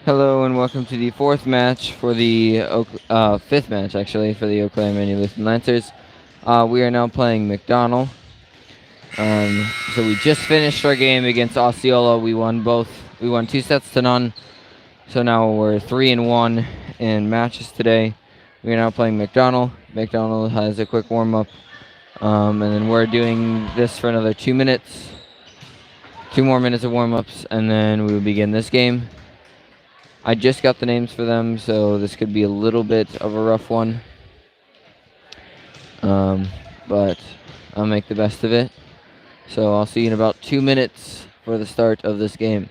Hello and welcome to the fourth match for the fifth match actually for the Eau Claire Lutheran Lancers. We are now playing Mcdonald. So we just finished our game against Osceola. We won 2-0. So now we're 3-1 in matches today. We are now playing Mcdonald. Mcdonald has a quick warm up, and then we're doing this for another 2 minutes. 2 more minutes of warm ups, and then we will begin this game. I just got the names for them, so this could be a little bit of a rough one. But I'll make the best of it. So I'll see you in about 2 minutes for the start of this game.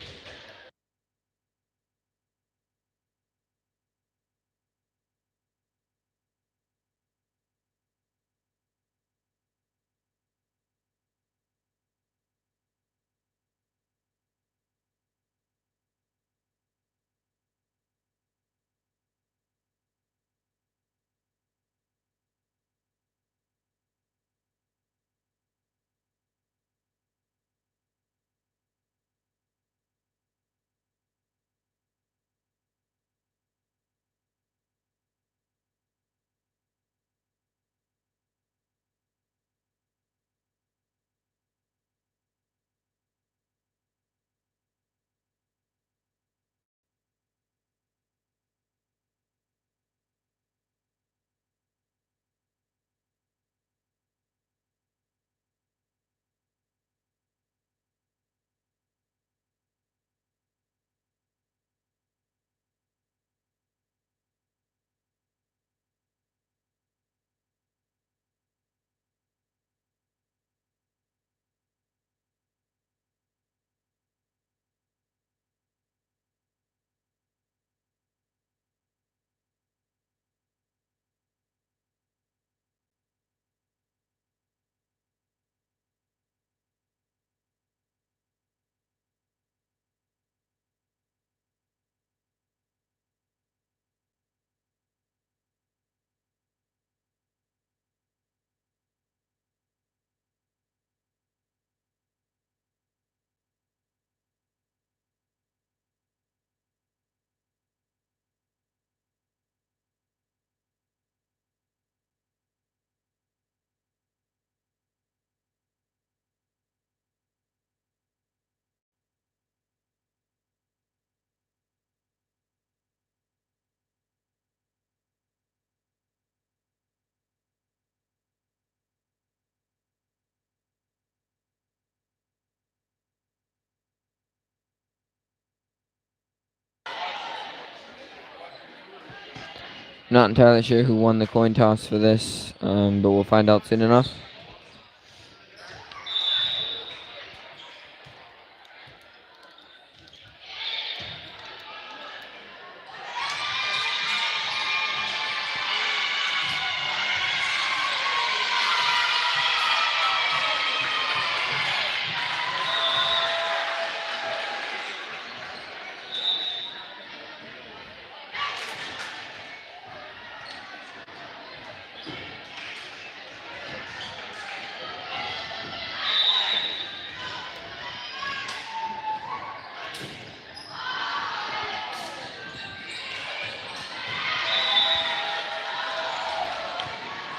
Not entirely sure who won the coin toss for this, but we'll find out soon enough.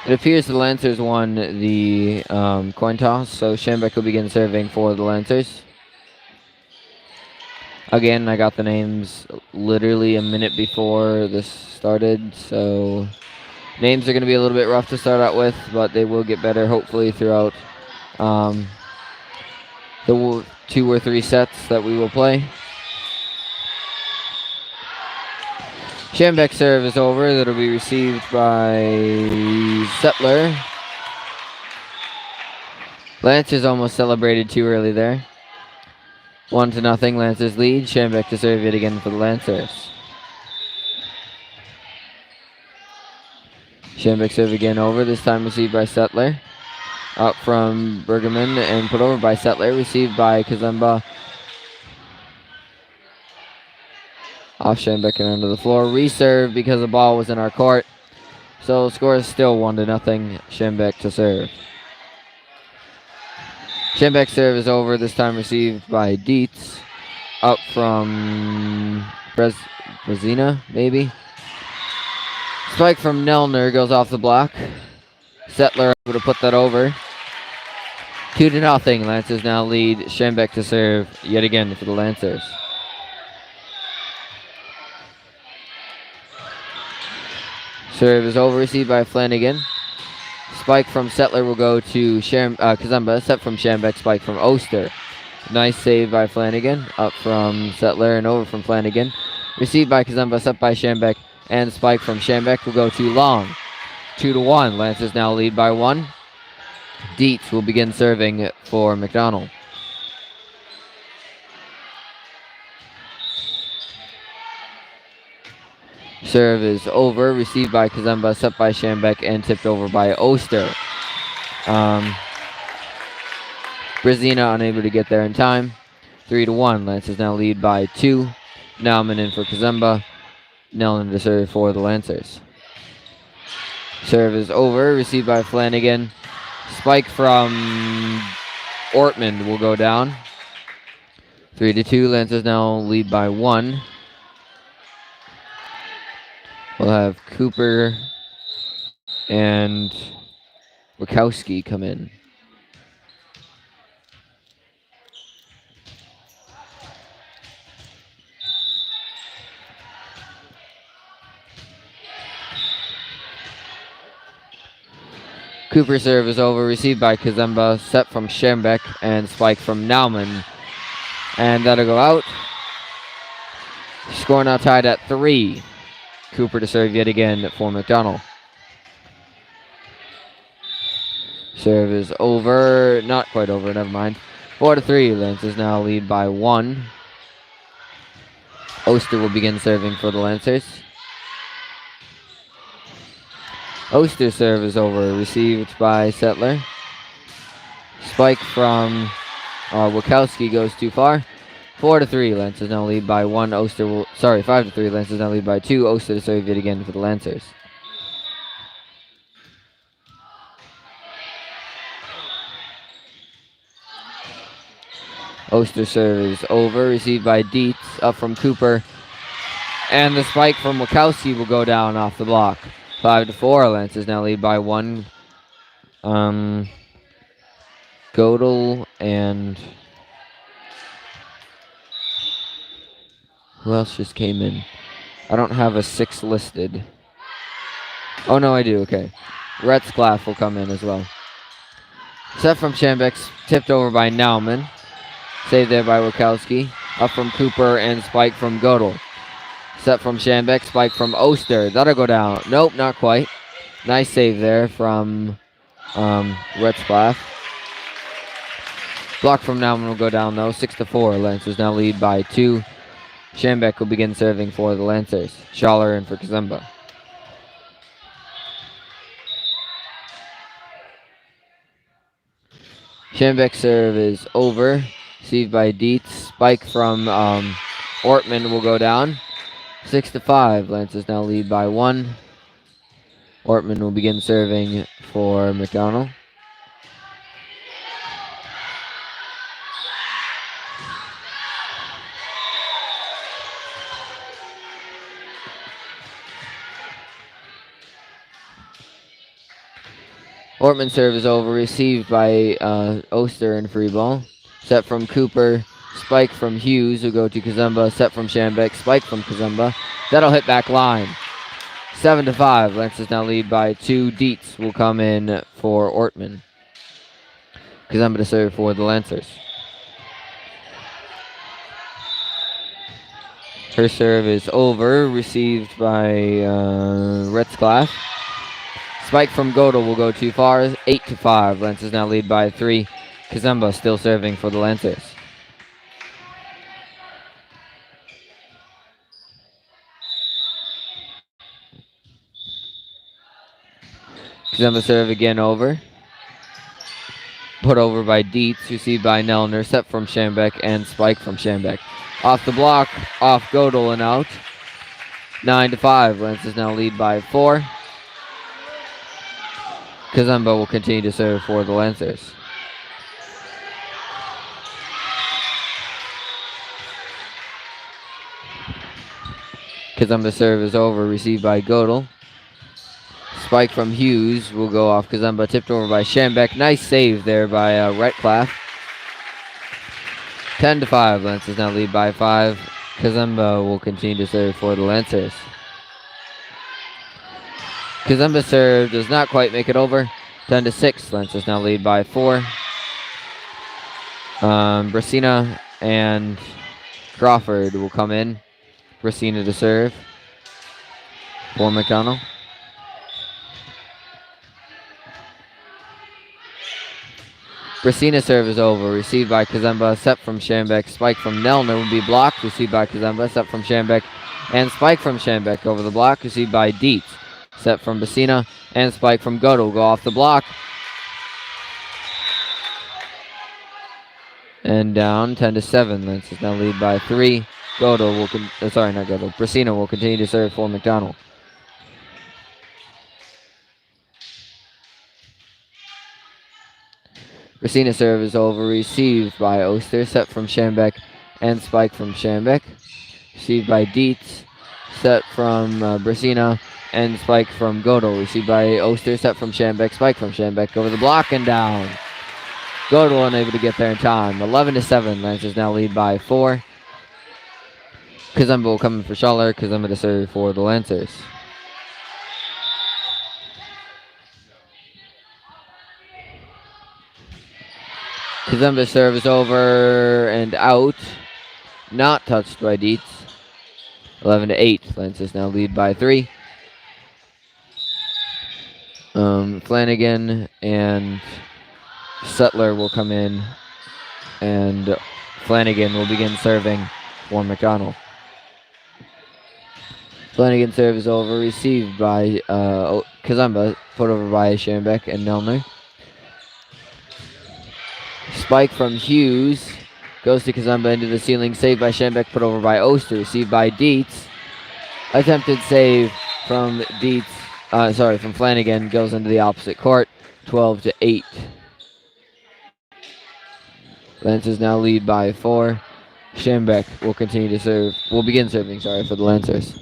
It appears the Lancers won the coin toss, so Schambeck will begin serving for the Lancers. Again, I got the names literally a minute before this started, so names are going to be a little bit rough to start out with, but they will get better hopefully throughout the 2 or 3 sets that we will play. Schambeck's serve is over. That'll be received by Settler. Lancers almost celebrated too early there. 1-0, Lancers lead. Schambeck to serve it again for the Lancers. Schambeck serve again over, this time received by Settler. Up from Bergerman and put over by Settler, received by Kazemba. Off Schambeck and onto the floor. Reserve because the ball was in our court. So the score is still 1-0. Schambeck to serve. Schambeck's serve is over, this time received by Dietz. Up from Brezina, maybe. Spike from Nelner goes off the block. Settler able to put that over. 2-0. Lancers now lead. Schembeck to serve yet again for the Lancers. Serve is over, received by Flanagan. Spike from Settler will go to Kazumba. Set from Schembeck, spike from Oster. Nice save by Flanagan. Up from Settler and over from Flanagan. Received by Kazumba, set by Schembeck, and spike from Schembeck will go to Long. 2-1. Lancers now lead by 1. Dietz will begin serving for Mcdonald. Serve is over, received by Kazumba, set by Schembeck, and tipped over by Oster. Brezina unable to get there in time. 3-1. Lancers now lead by 2. Nauman in for Kazumba. Nellen to serve for the Lancers. Serve is over, received by Flanagan. Spike from Ortman will go down. 3-2. Lancers now lead by 1. We'll have Cooper and Wachowski come in. Cooper serve is over, received by Kazumba, set from Schembeck, and spike from Nauman. And that'll go out. Score now tied at 3. Cooper to serve yet again for Mcdonald. Serve is over, not quite over, never mind. 4-3, Lancers now lead by 1. Oster will begin serving for the Lancers. Oster's serve is over, received by Settler. Spike from Wachowski goes too far. 4-3, Lancers now lead by 1. 5-3, Lancers now lead by 2. Oster to serve yet again for the Lancers. Oster serve is over, received by Dietz, up from Cooper. And the spike from Wachowski will go down off the block. 5-4, Lancers now lead by 1. Godel and... who else just came in? I don't have a 6 listed. Oh, no, I do. Okay. Retzklaff will come in as well. Set from Schembeck, tipped over by Nauman. Saved there by Wachowski. Up from Cooper and spike from Godel. Set from Schembeck, spike from Oster. That'll go down. Nope, not quite. Nice save there from Retzklaff. Block from Nauman will go down though. 6-4. Lancers now lead by 2. Schembeck will begin serving for the Lancers. Schaller in for Kazumba. Schembeck's serve is over. Received by Dietz. Spike from Ortman will go down. 6-5. Lancers now lead by 1. Ortman will begin serving for Mcdonald. Ortman's serve is over, received by Oster in free ball. Set from Cooper, spike from Hughes will go to Kazumba. Set from Schembeck, spike from Kazumba. That'll hit back line. 7-5. Lancers now lead by 2. Dietz will come in for Ortman. Kazumba to serve for the Lancers. Her serve is over, received by Retzklaff. Spike from Godel will go too far. 8-5. Lancers now lead by 3. Kazumba still serving for the Lancers. Kazumba serve again over. Put over by Dietz, received by Nellner. Set from Schembeck and spike from Schembeck. Off the block, off Godel and out. 9-5. Lancers now lead by 4. Kazumba will continue to serve for the Lancers. Kazumba serve is over, received by Godel. Spike from Hughes will go off Kazumba, tipped over by Shambek. Nice save there by Retclaff. 10-5, Lancers now lead by 5. Kazumba will continue to serve for the Lancers. Kazumba serve does not quite make it over. 10-6, Lancers now lead by 4. Brasina and Crawford will come in. Brasina to serve for McDonald. Brasina serve is over. Received by Kazumba. Set from Shambek. Spike from Nelner will be blocked. Received by Kazumba. Set from Shambek. And spike from Shambek over the block. Received by Dietz. Set from Brasina. And spike from Godel will go off the block. And down 10-7. Lancers now lead by 3. Godel will Brasina will continue to serve for McDonald. Brasina serve is over, received by Oster, set from Shambek, and spike from Shambek. Received by Dietz, set from Brasina, and spike from Godel. Received by Oster, set from Shambek, spike from Shambek, over the block and down. Godel unable to get there in time. 11-7, Lancers now lead by 4. Kazumba will come in for Schaller, Kazumba to serve for the Lancers. Kazumba serve is over and out. Not touched by Dietz. 11-8. Lancers now lead by 3. Flanagan and Sutler will come in. And Flanagan will begin serving for McDonald. Flanagan serve is over. Received by Kazumba. Put over by Shambek and Nelner. Spike from Hughes. Goes to Kazumba into the ceiling. Saved by Shambek. Put over by Oster. Received by Dietz. Attempted save from Dietz. From Flanagan. Goes into the opposite court. 12-8. Lancers now lead by 4. Shambek will continue to serve. Will begin serving, for the Lancers.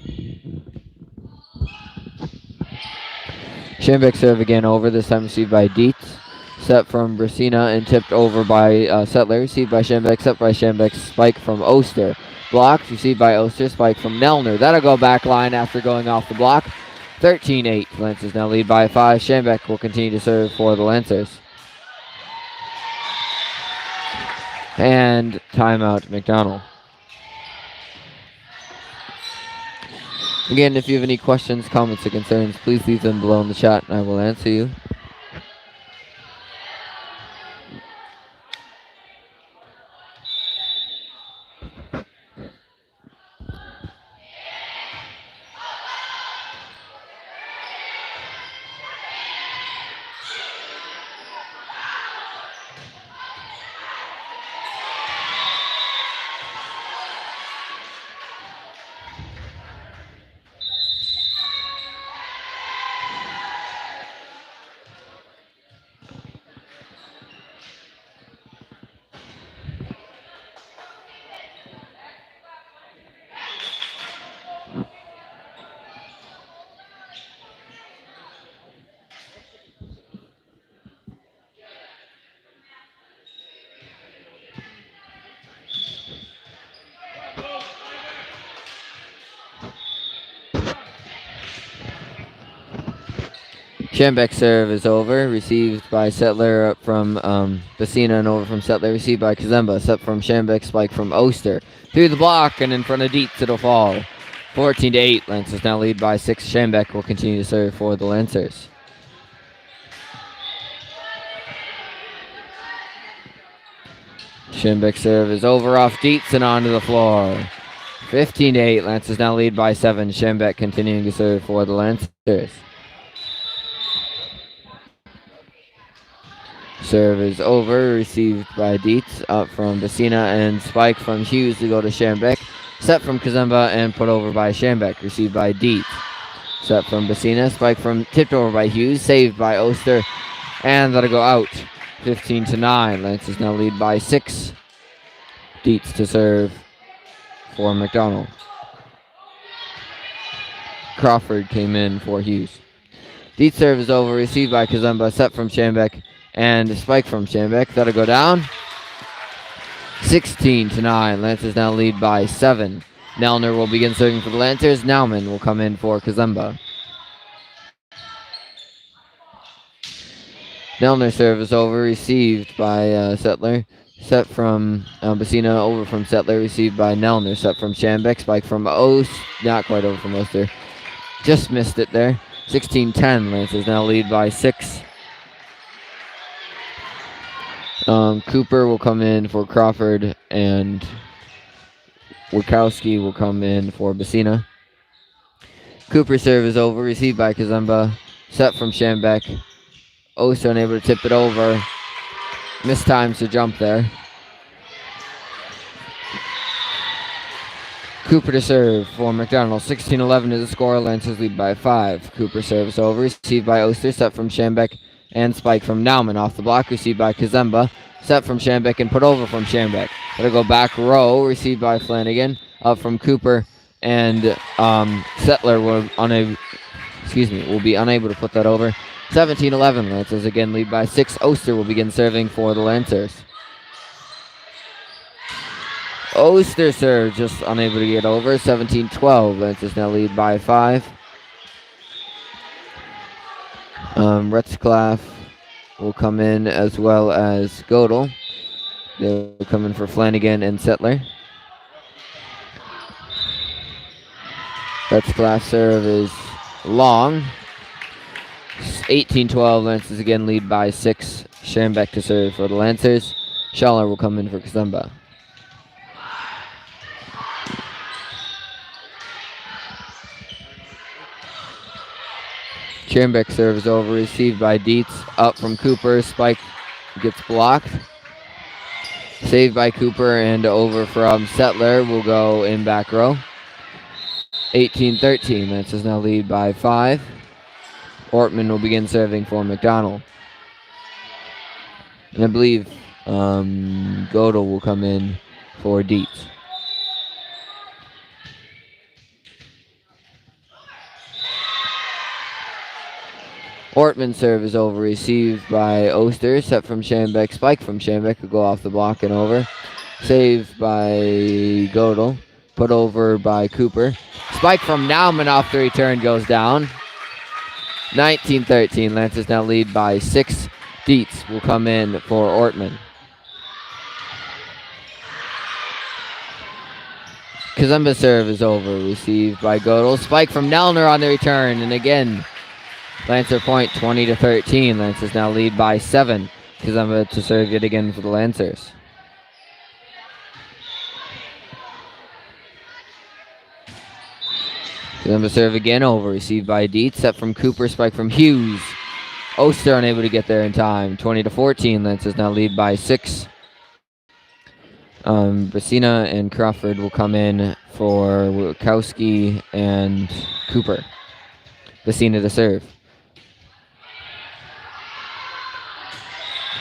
Shambek serve again over. This time received by Dietz. Set from Brasina and tipped over by Settler. Received by Shambek. Set by Shambek. Spike from Oster. Blocked. Received by Oster. Spike from Nelner. That'll go back line after going off the block. 13-8. Lancers now lead by 5. Shambek will continue to serve for the Lancers. And timeout, McDonald. Again, if you have any questions, comments, or concerns, please leave them below in the chat and I will answer you. Shambek serve is over. Received by Settler up from Brasina and over from Settler. Received by Kazumba. Set from Shambek. Spike from Oster. Through the block and in front of Dietz. It'll fall. 14-8. Lancers now lead by 6. Shambek will continue to serve for the Lancers. Shambek serve is over off Dietz and onto the floor. 15-8. Lancers now lead by 7. Shambek continuing to serve for the Lancers. Serve is over, received by Dietz, up from Brasina and spike from Hughes to go to Shambek. Set from Kazumba and put over by Shambek, received by Dietz. Set from Brasina, spike from tipped over by Hughes, saved by Oster, and that'll go out. 15-9. Lancers now lead by 6. Dietz to serve for McDonald. Crawford came in for Hughes. Dietz serve is over, received by Kazemba, set from Schambeck, and spike from Schambeck. That'll go down. 16-9. Lancers now lead by 7. Nelner will begin serving for the Lancers. Nauman will come in for Kazemba. Nelner serve is over, received by Settler. Set from Bassina, over from Settler, received by Nelner. Set from Schambeck, spike from Ost, not quite over from Oster. Just missed it there. 16-10, Lancers now lead by 6. Cooper will come in for Crawford, and Wachowski will come in for Bassina. Cooper serve is over, received by Kazemba. Set from Schambeck. Oster unable to tip it over. Missed times to jump there. Cooper to serve for Mcdonald. 16-11 is the score. Lancers lead by 5. Cooper serves over. Received by Oster. Set from Schambeck. And spike from Nauman off the block. Received by Kazemba. Set from Schambeck and put over from Schambeck. It'll go back row. Received by Flanagan. Up from Cooper. And Settler will be unable to put that over. 17-11. Lancers again lead by 6. Oster will begin serving for the Lancers. Oster serve just unable to get over. 17-12. Lancers now lead by 5. Retzklaff will come in as well as Godel. They'll come in for Flanagan and Settler. Retzklaff serve is long. 18-12. Lancers again lead by 6. Schambeck to serve for the Lancers. Schaller will come in for Kazemba. Schambeck serves over, received by Dietz. Up from Cooper. Spike gets blocked. Saved by Cooper and over from Settler. Will go in back row. 18-13. Lancers now lead by 5. Ortman will begin serving for Mcdonald. And I believe Godel will come in for Dietz. Ortman serve is over, received by Oster. Set from Schambeck, spike from Schambeck will go off the block and over. Saved by Godel. Put over by Cooper. Spike from Nauman off the return goes down. 19-13. Lancers now lead by 6. Dietz will come in for Ortman. Kazemba serve is over, received by Godel. Spike from Nelner on the return, and again, Lancer point 20-13. Lancers now lead by 7. Kazemba to serve yet again for the Lancers. Kazemba serve again over, received by Dietz. Set from Cooper, spike from Hughes. Oster unable to get there in time. 20-14. Lancers now lead by 6. Bassina and Crawford will come in for Wachowski and Cooper. Bassina to serve.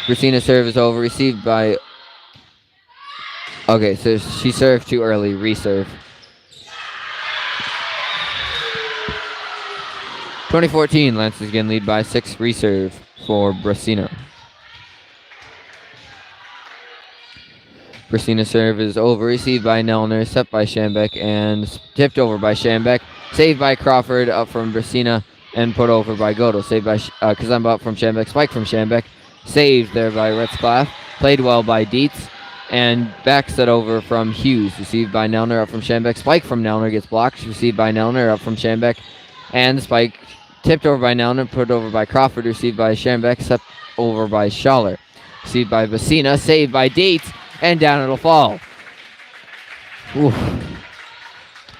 Bassina serve is over, received by... Okay, so she served too early, reserve. 20-14, Lancers again lead by 6, reserve for Bassina. Bassina serve is over, received by Nelner, set by Schambeck, and tipped over by Schambeck. Saved by Crawford, up from Bassina, and put over by Godel. Saved by Kazemba, up from Schambeck, spike from Schambeck. Saved there by Retzklaff. Played well by Dietz. And back set over from Hughes. Received by Nelner, up from Schambeck. Spike from Nelner gets blocked. Received by Nelner, up from Schambeck. And spike tipped over by Nelner, put over by Crawford. Received by Schambeck, set over by Schaller. Received by Bassina, saved by Dietz. And down it'll fall.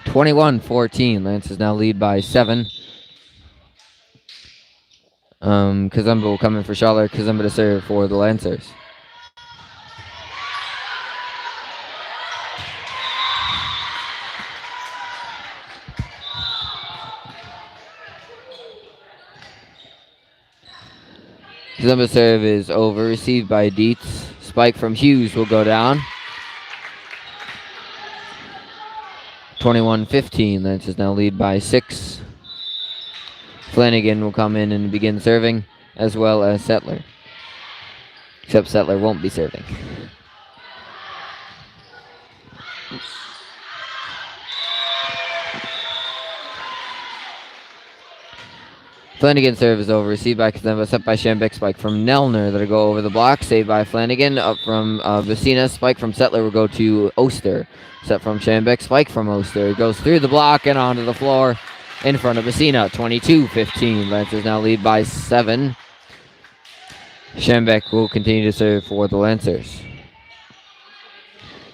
21-14. Lancers now lead by 7. Kazemba will come in for Schaller. Kazemba to serve for the Lancers. Kazemba serve is over. Received by Dietz. Spike from Hughes will go down. 21-15. Lancers now lead by 6. Flanagan will come in and begin serving, as well as Settler. Except Settler won't be serving. Flanagan serve is over. Received by Kazemba. Set by Shambek. Spike from Nelner. That'll go over the block. Saved by Flanagan. Up from Vicina. Spike from Settler will go to Oster. Set from Shambek. Spike from Oster. It goes through the block and onto the floor in front of Vicina. 22-15. Lancers now lead by 7. Shambek will continue to serve for the Lancers.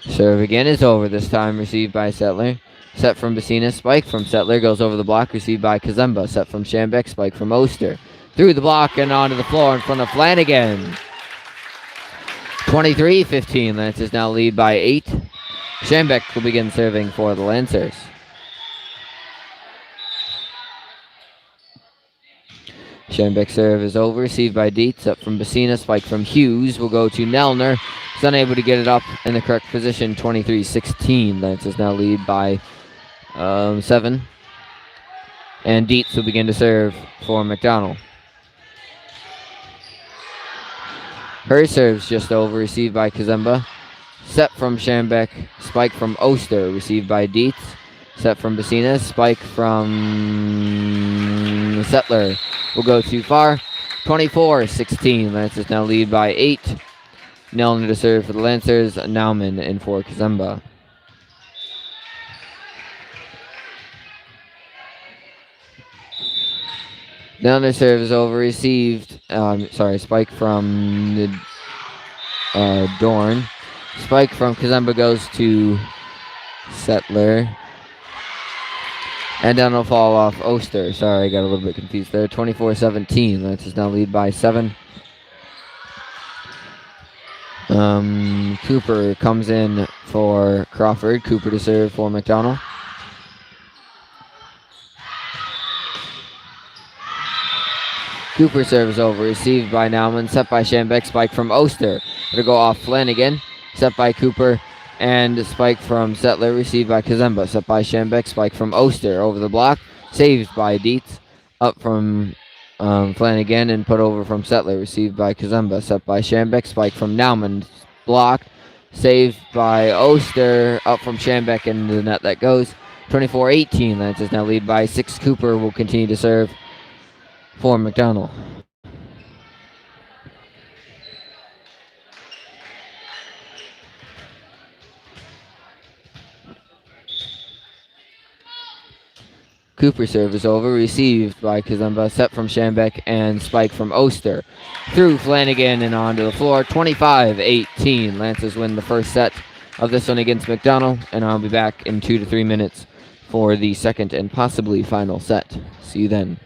Serve again is over. This time received by Settler. Set from Vicina. Spike from Settler. Goes over the block. Received by Kazemba. Set from Shambek. Spike from Oster. Through the block and onto the floor in front of Flanagan. 23-15. Lancers now lead by 8. Shambek will begin serving for the Lancers. Shambek serve is over. Received by Dietz. Up from Vicina. Spike from Hughes will go to Nelner. He's unable to get it up in the correct position. 23-16. Lancers now lead by 7. And Dietz will begin to serve for Mcdonald. Her serve's just over. Received by Kazemba. Set from Shambek. Spike from Oster. Received by Dietz. Set from Vicina. Spike from Settler. Will go too far. 24-16. Lancers now lead by 8. Nelner to serve for the Lancers. Nauman in for Kazemba. Nelner serve is over. Received. Spike from Dorn. Spike from Kazemba goes to Settler. And then it'll fall off Oster. Sorry, I got a little bit confused there. 24-17. Lancers now lead by 7. Cooper comes in for Crawford. Cooper to serve for Mcdonald. Cooper serve is over. Received by Nauman. Set by Shambek. Spike from Oster. It'll go off Flanagan. Set by Cooper. And spike from Settler. Received by Kazemba. Set by Shambek. Spike from Oster. Over the block. Saved by Dietz. Up from Flanagan and put over from Settler. Received by Kazemba. Set by Shambek. Spike from Nauman. Blocked. Saved by Oster. Up from Shambek into the net that goes. 24-18. Lancers now lead by 6. Cooper will continue to serve for Mcdonald. Cooper serve is over. Received by Kazemba. Set from Shambek and spike from Oster. Through Flanagan and onto the floor. 25-18. Lancers win the first set of this one against Mcdonald. And I'll be back in 2 to 3 minutes for the second and possibly final set. See you then.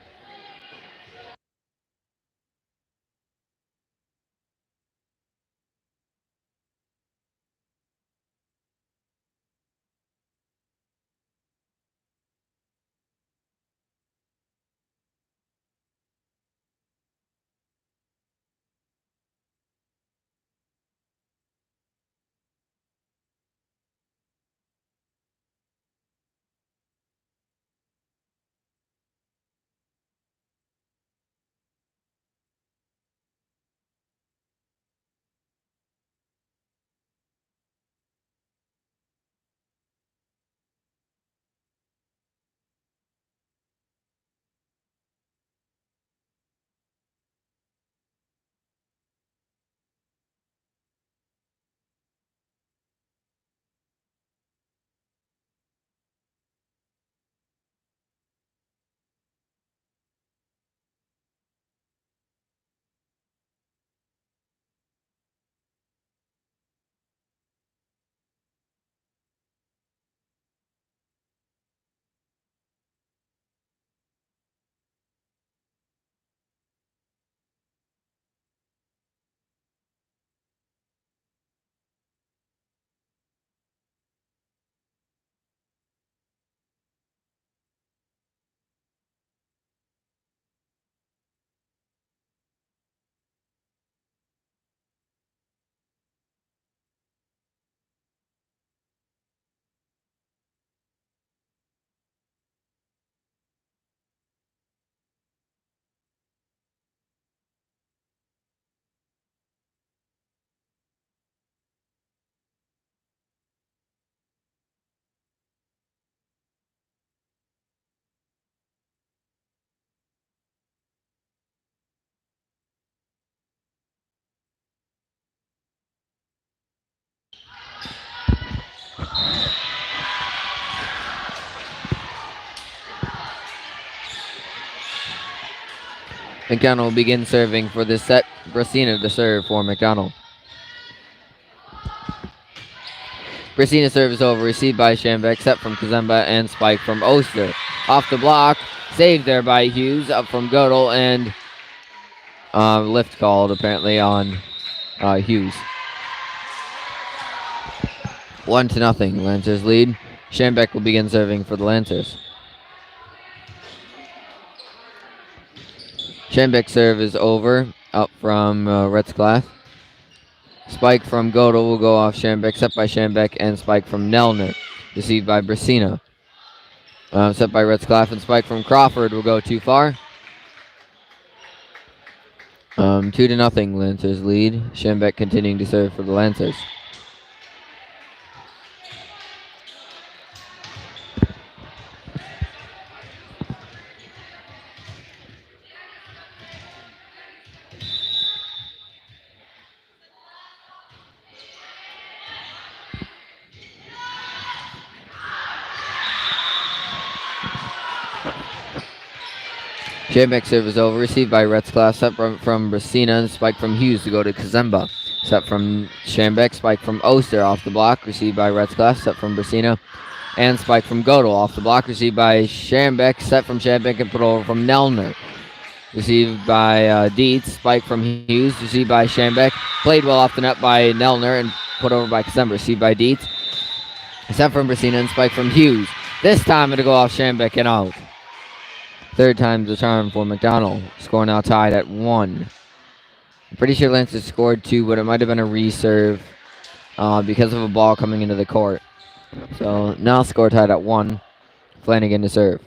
McDonald will begin serving for this set. Brasina to serve for McDonald. Brasina serve is over. Received by Schambeck. Set from Kazemba and spike from Oster. Off the block. Saved there by Hughes. Up from Godel and lift called apparently on Hughes. 1-0. Lancers lead. Schambeck will begin serving for the Lancers. Schambeck serve is over. Up from Retzklaff. Spike from Godel will go off Schambeck. Set by Schambeck and spike from Nelner. Received by Brasina. Set by Retzklaff and spike from Crawford will go too far. 2-0. Lancers lead. Schambeck continuing to serve for the Lancers. Schambeck serve is over. Received by Retzklaff. Set from Brasina and spike from Hughes to go to Kazemba. Set from Schambeck. Spike from Oster off the block. Received by Retzklaff. Set from Brasina. And spike from Godel off the block. Received by Schambeck. Set from Schambeck and put over from Nelner. Received by Dietz. Spike from Hughes. Received by Schambeck. Played well off the net by Nelner and put over by Kazemba. Received by Dietz. Set from Brasina and spike from Hughes. This time it'll go off Schambeck and out. Third time's the charm for McDonald. Score now tied at 1. I'm pretty sure Lancers scored 2, but it might have been a reserve because of a ball coming into the court. So now score tied at 1. Flanagan to serve.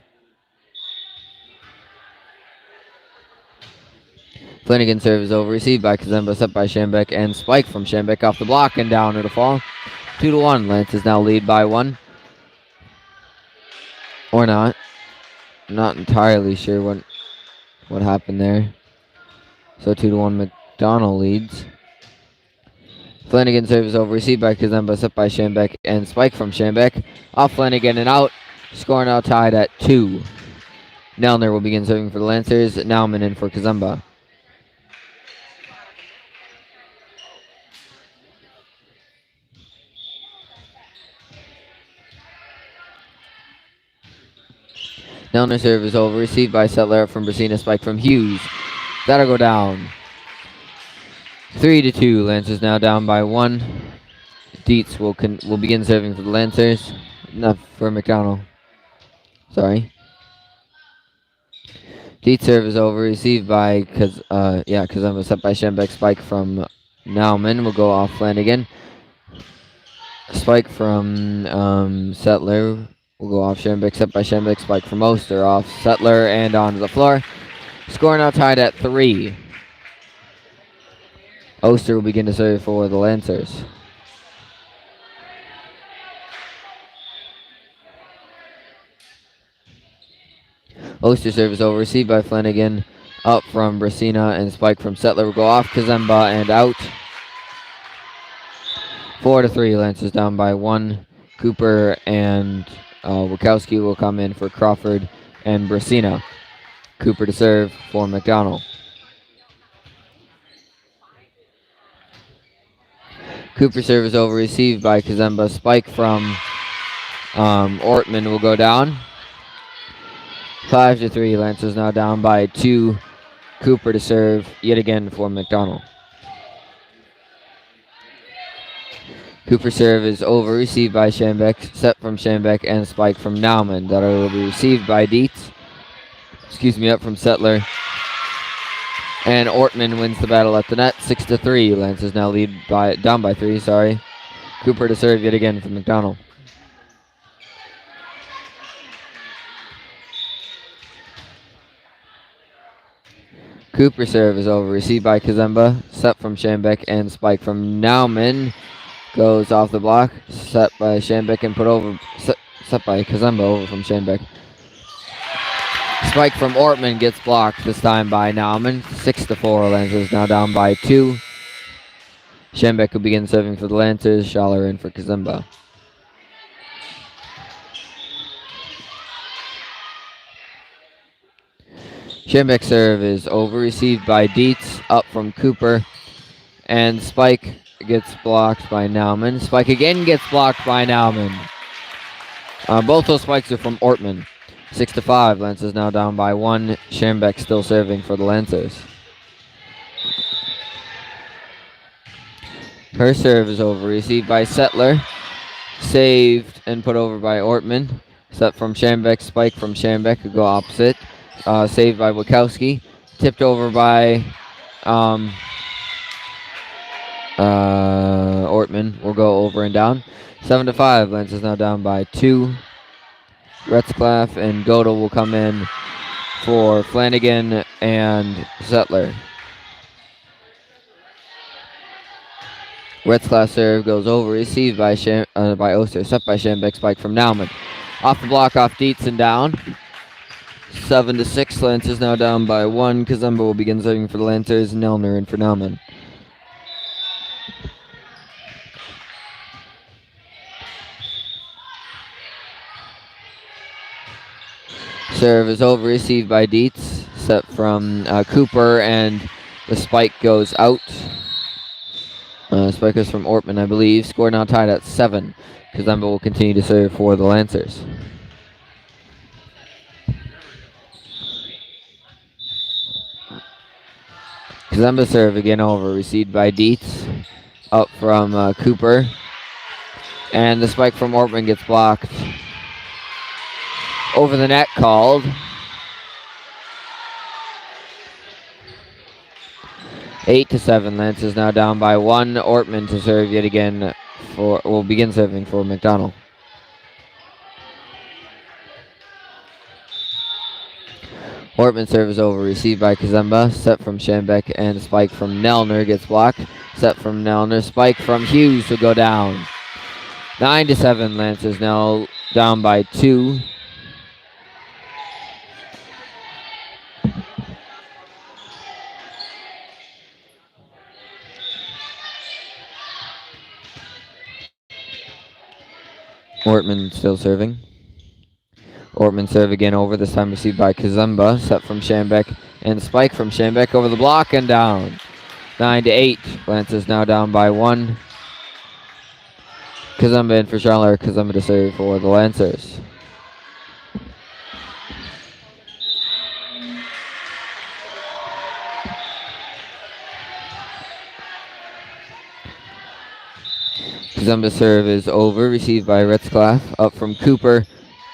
Flanagan's serve is over. Received by Kazemba. Set by Schambeck and spike from Schambeck off the block and down it'll fall. 2-1. Lancers now lead by 1. Or not. Not entirely sure what happened there. So 2-1 McDonald leads. Flanagan serve is over. Received by Kazemba. Set by Schambeck and spike from Schambeck. Off Flanagan and out. Score now tied at 2. Nelner will begin serving for the Lancers. Nauman in for Kazemba. Nelner serve is over. Received by Settler from Brasina. Spike from Hughes. That'll go down. 3-2. Lancers now down by 1. Dietz will begin serving for the Lancers. Not for McDonald. Sorry. Dietz serve is over. Received by Kazemba. Set by Schambeck. Spike from Nauman will go off Flanagan. Spike from Settler. We'll go off Schambeck. Set by Schambeck. Spike from Oster off Settler and onto the floor. Score now tied at 3. Oster will begin to serve for the Lancers. Oster serve is over. Received by Flanagan. Up from Brasina and spike from Settler will go off Kazemba and out. 4-3. Lancers down by 1. Cooper and Wachowski will come in for Crawford and Brasina. Cooper to serve for McDonald. Cooper serve is over. Received by Kazemba. Spike from Ortman will go down. 5-3. Lancers now down by 2. Cooper to serve yet again for McDonald. Cooper serve is over. Received by Schambeck. Set from Schambeck and spike from Nauman. That will be received by Dietz. Up from Settler. And Ortman wins the battle at the net. 6-3. Lancers now down by 3. Sorry. Cooper to serve yet again for McDonald. Cooper serve is over. Received by Kazemba. Set from Schambeck and spike from Nauman. Goes off the block. Set by Schambeck and set by Kazemba over from Schambeck. Spike from Ortman gets blocked this time by Nauman. 6-4. Lancers now down by 2. Schambeck will begin serving for the Lancers. Schaller in for Kazemba. Schembeck serve is over, received by Dietz, up from Cooper, and Spike gets blocked by Nauman. Spike again gets blocked by Nauman. Both those spikes are from Ortman. 6-5, Lancers now down by 1. Schembeck still serving for the Lancers. Her serve is over, received by Settler, saved and put over by Ortman. Set from Schembeck, spike from Schembeck, could go opposite. Saved by Wachowski, tipped over by Ortman. Will go over and down. 7-5, Lancers now down by 2. Retzlaff and Godel will come in for Flanagan and Settler. Retzlaff serve goes over, received by Oster, set by Schembeck, spike from Nauman. Off the block, off Dietz and down. 7-6, Lancers now down by 1. Kazumba will begin serving for the Lancers, Nelner in for Nauman. Serve is over, received by Dietz, set from Cooper, and the spike goes out. Spike is from Ortman, I believe. Score now tied at 7. Kazumba will continue to serve for the Lancers. Kazumba serve again over, received by Dietz, up from Cooper, and the spike from Ortman gets blocked. Over the net called. Eight to 7, Lancers now down by 1. Ortman to serve yet again will begin serving for Mcdonald. Ortman serve is over, received by Kazumba, set from Schembeck, and spike from Nelner gets blocked. Set from Nelner, spike from Hughes will go down. 9 to 7, Lancers now down by 2. Ortman still serving. Ortman serve again over, this time received by Kazumba, set from Schembeck, and spike from Schembeck over the block and down. 9 to 8, Lancers now down by 1. Kazumba in for Charlotte, Kazumba to serve for the Lancers. Kazumba serve is over, received by Retzlaff, up from Cooper,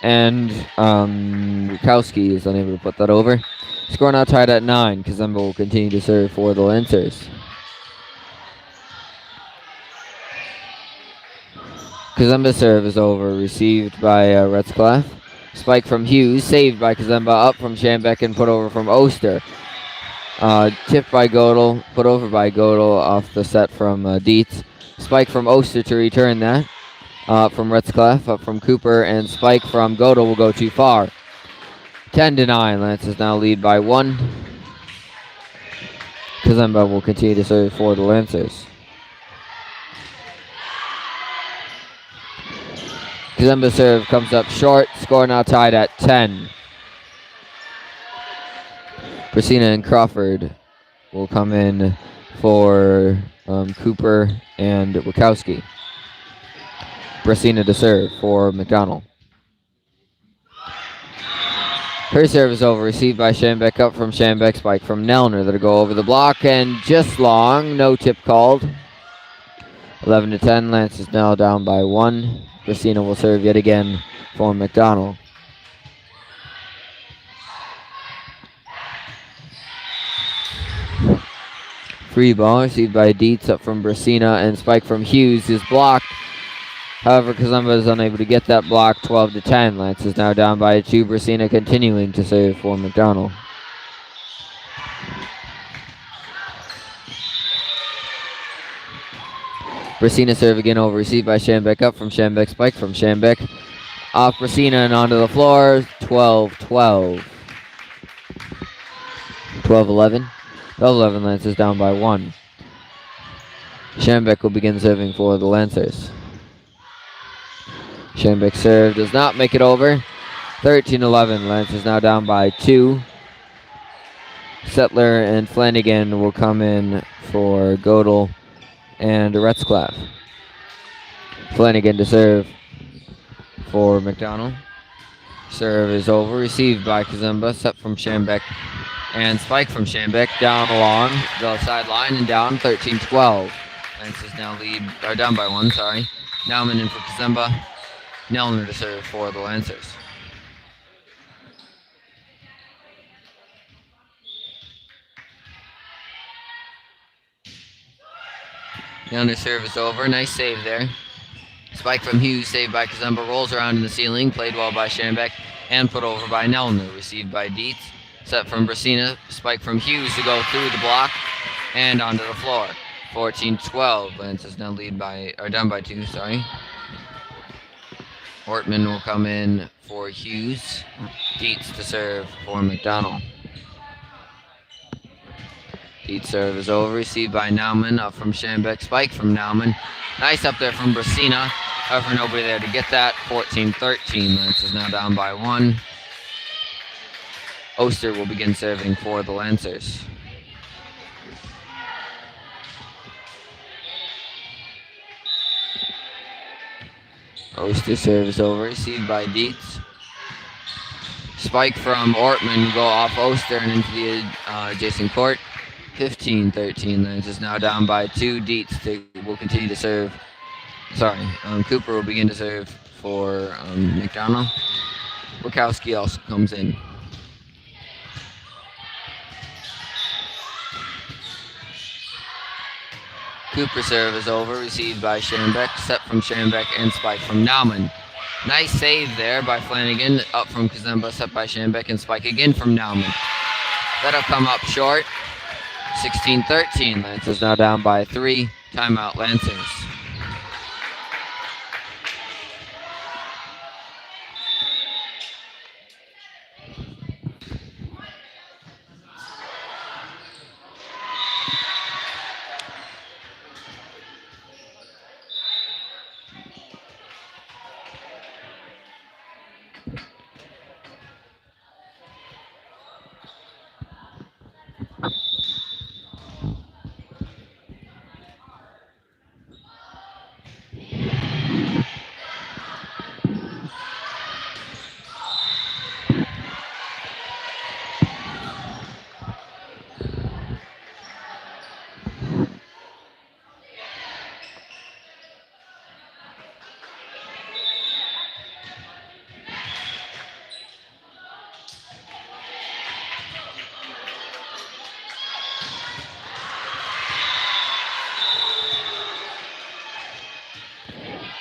and Wachowski is unable to put that over. Score now tied at 9. Kazumba will continue to serve for the Lancers. Kazumba serve is over, received by Retzlaff. Spike from Hughes, saved by Kazumba, up from Schembeck and put over from Oster. Tipped by Godel, put over by Godel off the set from Dietz. Spike from Oster to return that. From Retzlaff, up from Cooper, and spike from Godel will go too far. 10 to 9, Lancers now lead by 1. Kazumba will continue to serve for the Lancers. Kazumba serve comes up short, score now tied at 10. Brasina and Crawford will come in for Cooper and Wachowski. Brasina to serve for Mcdonald. Her serve is over, received by Schembeck, up from Schembeck, spike from Nelner that'll go over the block and just long, no tip called. 11 to 10, Lance is now down by 1. Brasina will serve yet again for Mcdonald. Free ball received by Dietz, up from Brasina, and spike from Hughes is blocked. However, Kazumba is unable to get that block. 12 to 10. Lance is now down by 2. Brasina continuing to serve for Mcdonald. Brasina serve again over, received by Schembeck, up from Schembeck, spike from Schembeck. Off Brasina and onto the floor. 12-12. 12-11. 12-11, Lancers down by 1. Schembeck will begin serving for the Lancers. Schembeck serve does not make it over. 13-11, Lancers now down by 2. Settler and Flanagan will come in for Godel and Retzclaff. Flanagan to serve for McDonald. Serve is over. Received by Kazumba. Set from Schambeck. And spike from Schambeck down along the sideline and down 13-12. Lancers now down by 1, sorry. Nauman in for Kazumba. Nelner to serve for the Lancers. Nelner serve is over. Nice save there. Spike from Hughes, saved by Kazumba, rolls around in the ceiling, played well by Schambeck, and put over by Nelner, received by Dietz. Set from Brasina, spike from Hughes to go through the block, and onto the floor. 14-12, Lancers now down by 2, sorry. Ortman will come in for Hughes. Dietz to serve for McDonald. Dietz serve is over, received by Nauman, up from Schambeck, spike from Nauman. Nice up there from Brasina. However, nobody there to get that. 14-13. Lancers now down by 1. Oster will begin serving for the Lancers. Oster serve is over. Received by Dietz. Spike from Ortman go off Oster and into the adjacent court. 15-13. Lancers now down by 2. Dietz will continue to serve. Cooper will begin to serve for McDonald. Wachowski also comes in. Cooper serve is over, received by Schambeck, set from Schambeck, and spike from Nauman. Nice save there by Flanagan, up from Kazumba, set by Schambeck, and spike again from Nauman. That'll come up short. 16-13, Lancers now down by 3. Timeout, Lancers.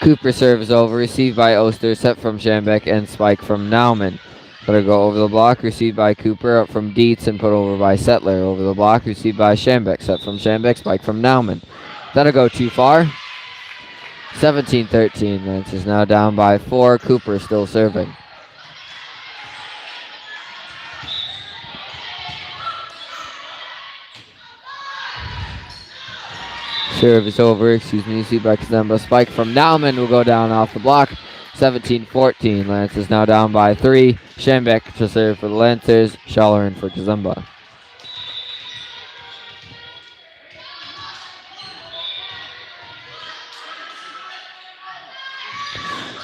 Cooper serve is over, received by Oster, set from Schambeck, and spike from Nauman. Let her go over the block, received by Cooper, up from Dietz, and put over by Settler. Over the block, received by Schambeck, set from Schambeck, spike from Nauman. That'll go too far. 17-13, Lancers now down by 4. Cooper still serving. Serve is over, received by Kazumba. Spike from Nauman will go down off the block. 17-14. Lancers now down by 3. Schambeck to serve for the Lancers. Schaller in for Kazumba.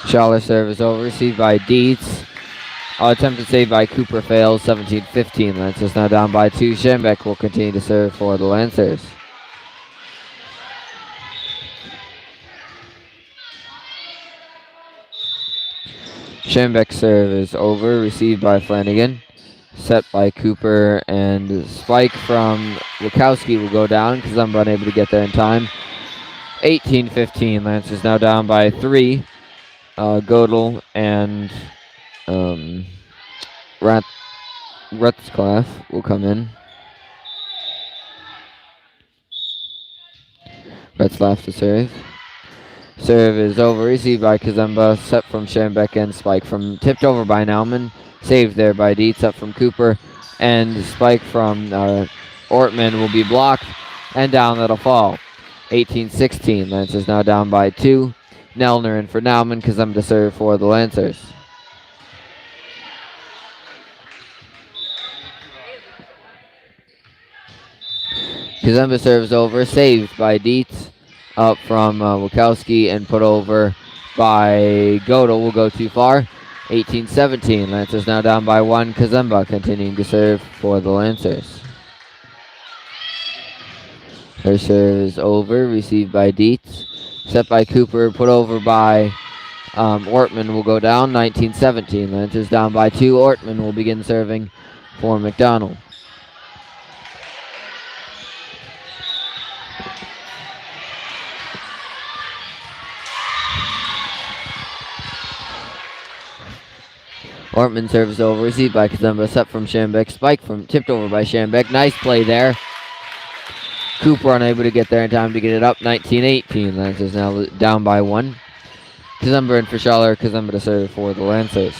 Schaller serve is over, received by Dietz. Attempted save by Cooper fails. 17-15. Lancers now down by 2. Schambeck will continue to serve for the Lancers. Schambeck's serve is over, received by Flanagan, set by Cooper, and spike from Wachowski will go down because I'm unable to get there in time. 18-15, Lancers now down by 3. Godel and Retzclaff will come in. Retzclaff to serve. Serve is over, received by Kazumba, set from Schambeck, and spike from tipped over by Nauman, saved there by Dietz, up from Cooper, and spike from Ortman will be blocked, and down that'll fall. 18-16, Lancers now down by 2. Nelner in for Nauman, Kazumba to serve for the Lancers. Kazemba serves over, saved by Dietz. Up from Wachowski and put over by Godel. Will go too far. 18-17. Lancers now down by 1. Kazemba continuing to serve for the Lancers. Her serve is over, received by Dietz. Set by Cooper, put over by Ortman will go down. 19-17. Lancers down by 2. Ortman will begin serving for Mcdonald. Ortman serves over, received by Kazemba, set from Schambeck, spike from tipped over by Schambeck. Nice play there. Cooper unable to get there in time to get it up. 19-18. Lancers now down by 1. Kazemba and Fischaller. Kazemba to serve for the Lancers.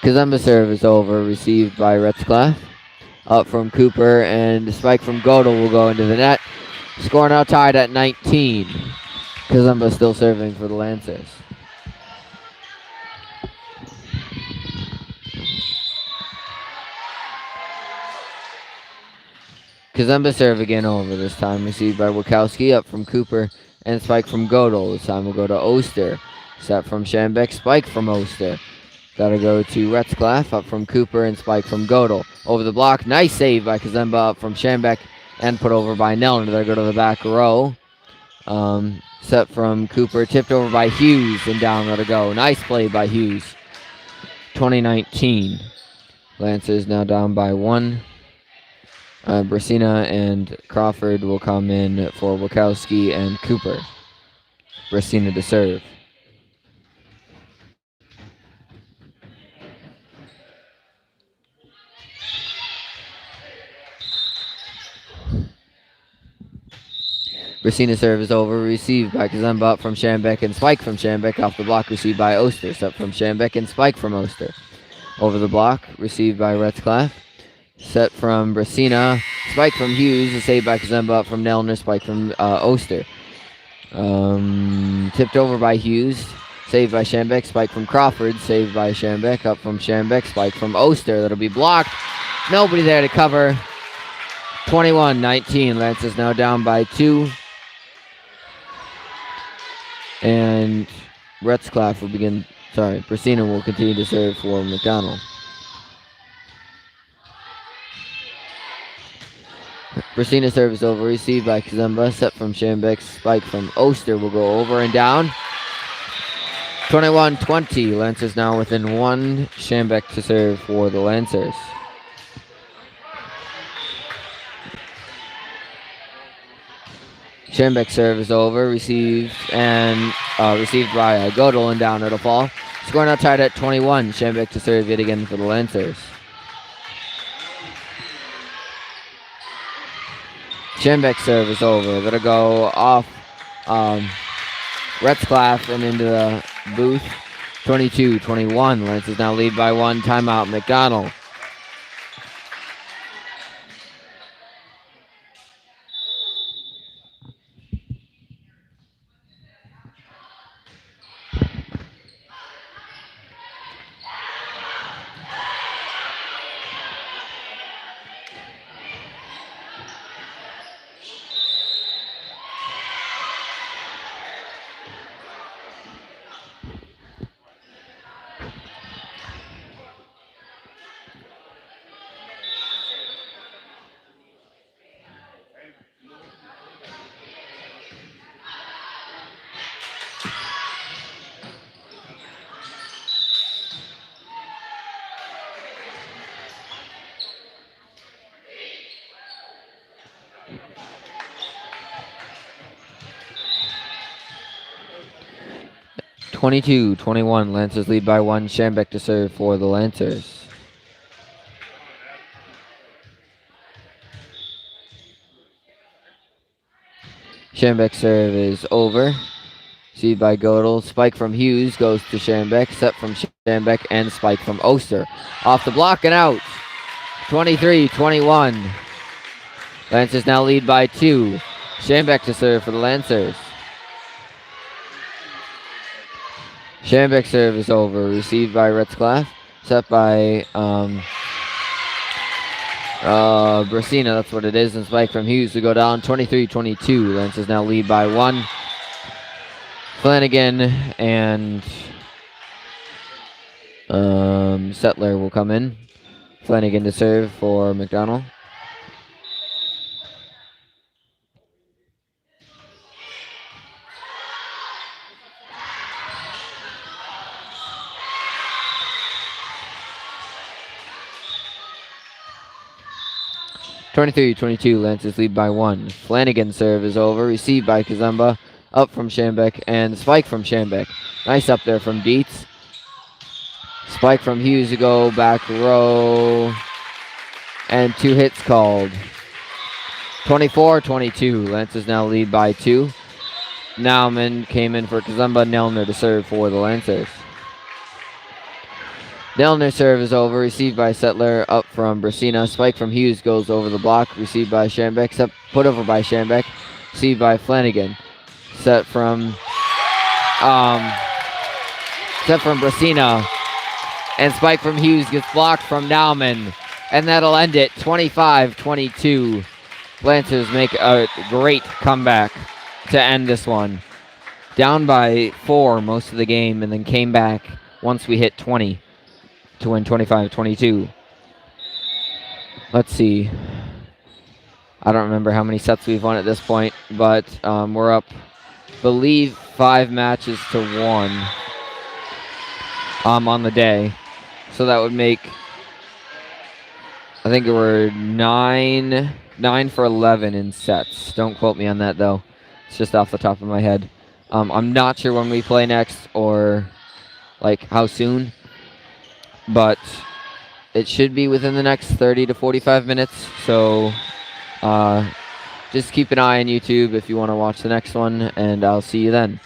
Kazemba serve is over, received by Retzlaff. Up from Cooper, and the spike from Godel will go into the net. Score now tied at 19. Kazemba still serving for the Lancers. Kazemba serve again over, this time received by Wachowski. Up from Cooper, and spike from Godel. This time will go to Oster. Set from Schambeck, spike from Oster. Gotta go to Retzlaff. Up from Cooper, and spike from Godel. Over the block, nice save by Kazemba. Up from Schambeck, and put over by Nellner. They go to the back row. Set from Cooper, tipped over by Hughes, and down let it go. Nice play by Hughes. 20-19. Lancers now down by 1. Brasina and Crawford will come in for Wachowski and Cooper. Brasina to serve. Brasina serve is over, received by Kazemba. Up from Schambeck, and spike from Schambeck. Off the block, received by Oster. Set from Schambeck, and spike from Oster. Over the block, received by Retzlaff. Set from Brasina. Spike from Hughes. A save by Kazemba. Up from Nellner. Spike from Oster. Tipped over by Hughes. Saved by Schambeck. Spike from Crawford. Saved by Schambeck. Up from Schambeck. Spike from Oster. That'll be blocked. Nobody there to cover. 21-19. Lancers now down by 2. And Retzlaff will begin. Brasina will continue to serve for Mcdonald. Brasina serve is over, received by Kazemba. Set from Schambeck, spike from Oster will go over and down. 21-20. Lancers now within 1. Schambeck to serve for the Lancers. Schambeck serve is over, received by Godel, and down it'll fall. Score now tied at 21. Schambeck to serve yet again for the Lancers. Schambeck serve is over. That'll go off Retzlaff and into the booth. 22-21. Lancers now lead by 1. Timeout, Mcdonald. (22-21). Lancers lead by 1. Schambeck to serve for the Lancers. Schambeck serve is over. Received by Godel. Spike from Hughes goes to Schambeck. Set from Schambeck, and spike from Oster. Off the block and out. 23-21. Lancers now lead by 2. Schambeck to serve for the Lancers. Schambeck serve is over. Received by Retzlaff. set by Brasina, that's what it is, and spike from Hughes to go down 23-22. Lancers now lead by 1. Flanagan and Settler will come in. Flanagan to serve for McDonald. (23-22). Lancers lead by 1. Flanagan serve is over. Received by Kazemba. Up from Shambek and spike from Shambek. Nice up there from Dietz. Spike from Hughes to go back row. And 2 hits called. 24-22. Lancers now lead by 2. Nauman came in for Kazemba. Nelner to serve for the Lancers. Nelner serve is over. Received by Settler. Up from Brasina. Spike from Hughes goes over the block. Received by Shambek. Put over by Shambek. Received by Flanagan. Set from Brasina. And spike from Hughes gets blocked from Nauman. And that'll end it. 25-22. Lancers make a great comeback to end this one. Down by 4 most of the game, and then came back once we hit 20 to win 25-22. Let's see. I don't remember how many sets we've won at this point, but we're up, believe, 5 matches to 1 on the day. So that would make, I think we're 9 for 11 in sets. Don't quote me on that, though. It's just off the top of my head. I'm not sure when we play next or like how soon, but it should be within the next 30 to 45 minutes. So just keep an eye on YouTube if you want to watch the next one, and I'll see you then.